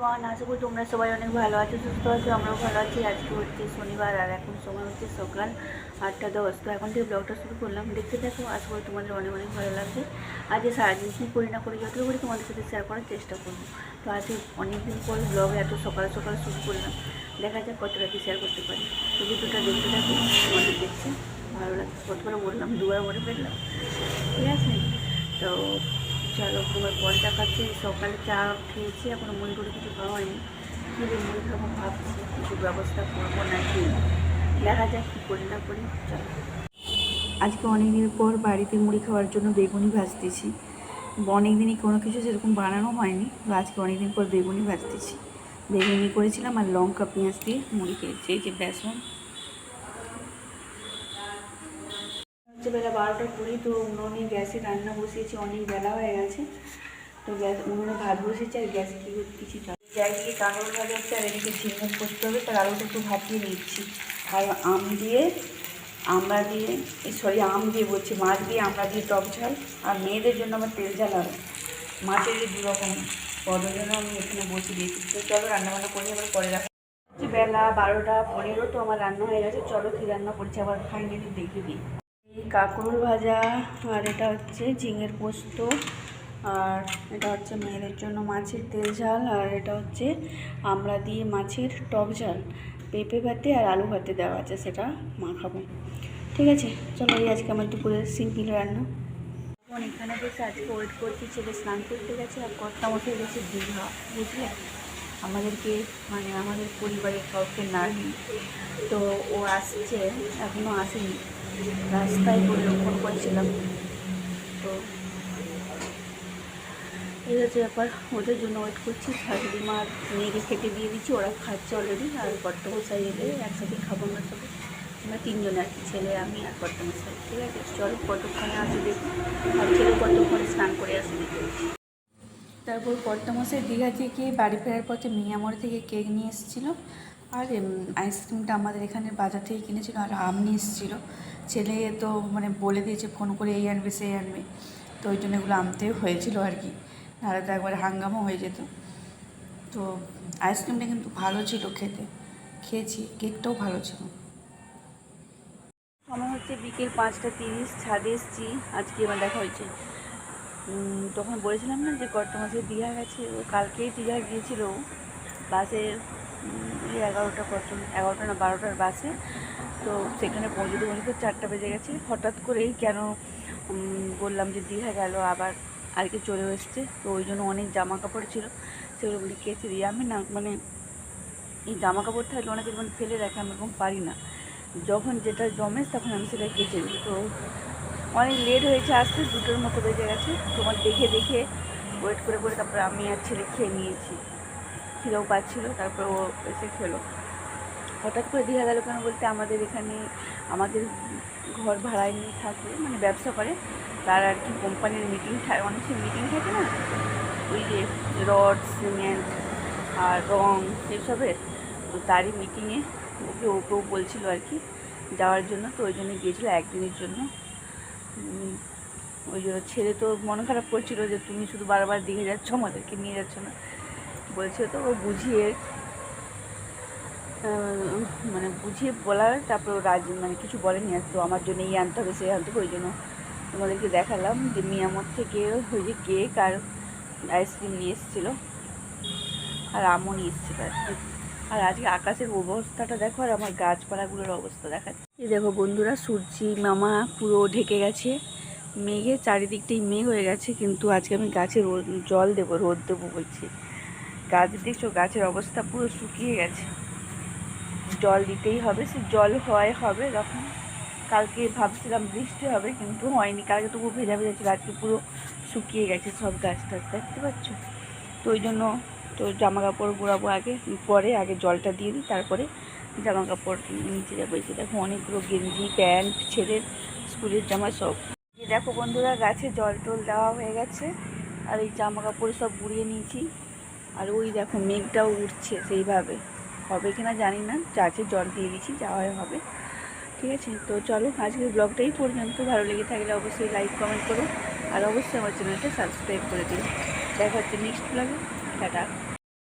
আশা করি তোমরা সবাই অনেক ভালো আছো, সুস্থ আছো। আমরাও ভালো আছি। আজকে হচ্ছে শনিবার আর এখন সময় হচ্ছে সকাল 8:10। তো এখন থেকে ব্লগটা শুরু করলাম, দেখতে থাকো। আশা করি তোমাদের অনেক অনেক ভালো লাগবে। আজকে সারাদিন কী করি না করি যতটা করি তোমাদের সাথে শেয়ার করার চেষ্টা করবো। তো আজকে অনেকদিন পর ব্লগ এত সকাল সকাল শুরু করলাম, দেখা যাক কতটা কি শেয়ার করতে পারি। তো ভিডিওটা দেখতে থাকো, তোমাদের দেখছে ভালো লাগছে। কতবার বললাম, দুবার বলে ফেললাম, ঠিক আছে। তো চলো, তোমার বলটা খাচ্ছি। সকালে চা খেয়েছি, এখনো মুড়ি করে কিছু খাওয়া হয়নি। কী দিয়ে মুড়ি খাবো ভাবছি, কিছু ব্যবস্থা করবো নাকি, দেখা যাক কী করি না করি। চলো, আজকে অনেক দিন পর বাড়িতে মুড়ি খাওয়ার জন্য বেগুনি ভাজতেছি। অনেক দিনই কোনো কিছু সেরকম বানানো হয়নি, তো আজকে অনেক দিন পর বেগুনি ভাজতেছি। বেগুনি করেছিলাম আর লঙ্কা পেঁয়াজ দিয়ে মুড়ি খেয়েছি। এই যে বেসন, বেলা 12টা 20, তো উনুনে গ্যাসে রান্না বসিয়েছি, অনেক বেলা হয়ে গেছে। তো গ্যাস উনুনে ভাত বসেছি আর গ্যাসে কিছু যাই দিয়ে কাঁকরোল ভাজা হচ্ছে আর এদিকে ঝিঙে করতে হবে। তার আলুটা একটু ভাপিয়ে নিচ্ছি। আর আম দিয়ে আম দিয়ে বলছি, মাছ দিয়ে আমরা দিয়ে টক ঝাল, আর মেয়েদের জন্য আমার তেল ঝাল হবে। মাছের যে 2 রকম পদের জন্য আমি এখানে বসে দিয়েছি। তো চলো রান্নাবান্না করে আবার পরে রাখা। বেলা 12টা 15, তো আমার রান্না হয়ে গেছে। চলো কী রান্না করছি আবার ফাইনালি দেখিয়ে দিই। এই কাঁকরোল ভাজা, আর এটা হচ্ছে ঝিঙের পোস্ত, আর এটা হচ্ছে মেয়েদের জন্য মাছের তেল ঝাল, আর এটা হচ্ছে আমড়া দিয়ে মাছের টক ঝাল, পেঁপে ভাতে আর আলু ভাতে দেওয়া আছে, সেটা মাখাবো। ঠিক আছে, চলো। এই আজকে আমার দুপুরের সিম্পল রান্না। এখন এখানে বসে আজকে ওয়েট করছি, ছেলে স্নান করতে গেছে আর কর্তামশাই গেছে দীঘা, বুঝলে। আমাদেরকে মানে আমাদের পরিবারের কাউকে না নিয়ে, তো ও আসছে, এখনও আসেনি। রাস্তায় পরিলক্ষণ করেছিলাম। তো এই হচ্ছে ব্যাপার, ওদের জন্য ওয়েট করছি। শাশুড়ি মার মেয়েকে খেতে দিয়ে দিচ্ছি, ওরা খাচ্ছে অলরেডি। আর কর্তামশাই এলে একসাথে খাবো আমরা সবাই। আমরা 3 জনে আর কি, ছেলে আমি আর কর্তামশাই। ঠিক আছে, চলো কতক্ষণে আসে দেখি। আর ছেলে কতক্ষণে স্নান করে আসে দেখি। তারপর কর্তামশাই দীঘা থেকে বাড়ি ফেরার পথে মিয়ামর থেকে কেক নিয়ে এসেছিলো, আর আইসক্রিমটা আমাদের এখানে বাজার থেকে কিনেছিল, আর আম নিয়ে এসেছিলো। ছেলে তো মানে বলে দিয়েছে ফোন করে, এই আনবে সেই আনবে, তো ওই জন্য এগুলো আনতে হয়েছিল আর কি, নাহলে তো একবার হাঙ্গামা হয়ে যেত। তো আইসক্রিমটা কিন্তু ভালো ছিল খেতে, খেয়েছি, কেকটাও ভালো ছিল। আমার হচ্ছে বিকেল 5টা 30, ছাদে এসেছি। আজকে এবার দেখা হয়েছে। তখন বলেছিলাম না যে কর্তামশাই দীঘা গেছে, ও কালকেই দীঘা গিয়েছিল বাসে, 11টা না 12টার বাসে। তো সেখানে পৌঁছতে 4টা বেজে গেছে। হঠাৎ করেই কেন বললাম যে দীঘা গেল, আবার আজকে চলে এসছে। তো ওই জন্য অনেক জামা কাপড় ছিল, সেগুলো কেচে দিই। আমি না মানে এই জামা কাপড় থাকলে অনেকে যেমন ফেলে রাখে, আমি এরকম পারি না। যখন যেটা জমে তখন আমি সেটা কেচে দিই। তো অনেক লেট হয়েছে, আসতে 2টোর মতো বেজে গেছে। তোমার দেখে ওয়েট করে তারপরে আমি আর ছেলে খেয়ে নিয়েছি। খিদেও পাচ্ছিলো, তারপর ও এসে খেলো। হঠাৎ করে দীঘা গেল কেন বলতে, আমাদের এখানে আমাদের ঘর ভাড়ায় নিয়ে থাকে, মানে ব্যবসা করে, তার আর কি কোম্পানির মিটিং থাকে, অনেক সময় মিটিং থাকে না, ওই যে রড সিমেন্ট আর রং সেসবের। তো তারই মিটিংয়ে ওকেও বলছিল আর কি যাওয়ার জন্য। তো ওই জন্য গিয়েছিলো একদিনের জন্য। ওই জন্য ছেলে তো মন খারাপ করছিল যে তুমি শুধু বারবার দীঘা যাচ্ছ, আমাদেরকে নিয়ে যাচ্ছ না বলছে। তো ও বুঝিয়ে বলার, তারপর মানে কিছু বলেনি। আর তো আমার জন্য এই আনতে হবে সেই আনতে হবে, ওই জন্য তোমাদেরকে দেখালাম যে মিয়ামর থেকে ওই যে কেক আর আইসক্রিম নিয়ে এসেছিলো, আর আমও নিয়ে এসেছিলো আর কি। আর আজকে আকাশের অবস্থাটা দেখো, আর আমার গাছপালাগুলোর অবস্থা দেখাচ্ছে। এই দেখো বন্ধুরা, সূর্যি মামা পুরো ঢেকে গেছে মেঘে, চারিদিকটাই মেঘ হয়ে গেছে। কিন্তু আজকে আমি গাছে জল দেবো, রোদ দেবো বলছি। গাছ দেখছো, গাছের অবস্থা পুরো শুকিয়ে গেছে, জল দিতেই হবে। সে জল হবে যখন। কালকে ভাবছিলাম বৃষ্টি হবে, কিন্তু হয়নি। কালকে তবু ভেজা ছিল, আজকে পুরো শুকিয়ে গেছে সব গাছ টাছ, দেখতে পাচ্ছ। তো ওই জন্য তো জামা কাপড় গুঁড়াবো পরে আগে জলটা দিয়ে দিই, তারপরে জামা কাপড় নিচে যাবো। এই দেখো অনেকগুলো গেঞ্জি প্যান্ট, ছেলের স্কুলের জামা সব। দেখো বন্ধুরা, গাছে জল টল দেওয়া হয়ে গেছে, আর এই জামা কাপড় সব গুঁড়িয়ে নিয়েছি। আর ওই দেখো মেঘটাও উঠছে, সেইভাবে হবে কিনা জানি না, চার্চে জল দিয়ে দিচ্ছি, যাওয়া হবে। ঠিক আছে, তো চলো আজকের ব্লগটাই পর্যন্ত। ভালো লেগে থাকলে অবশ্যই লাইক কমেন্ট করো, আর অবশ্যই আমার চ্যানেলটা সাবস্ক্রাইব করে দিও। দেখা হচ্ছে নেক্সট ব্লগে। টাটা।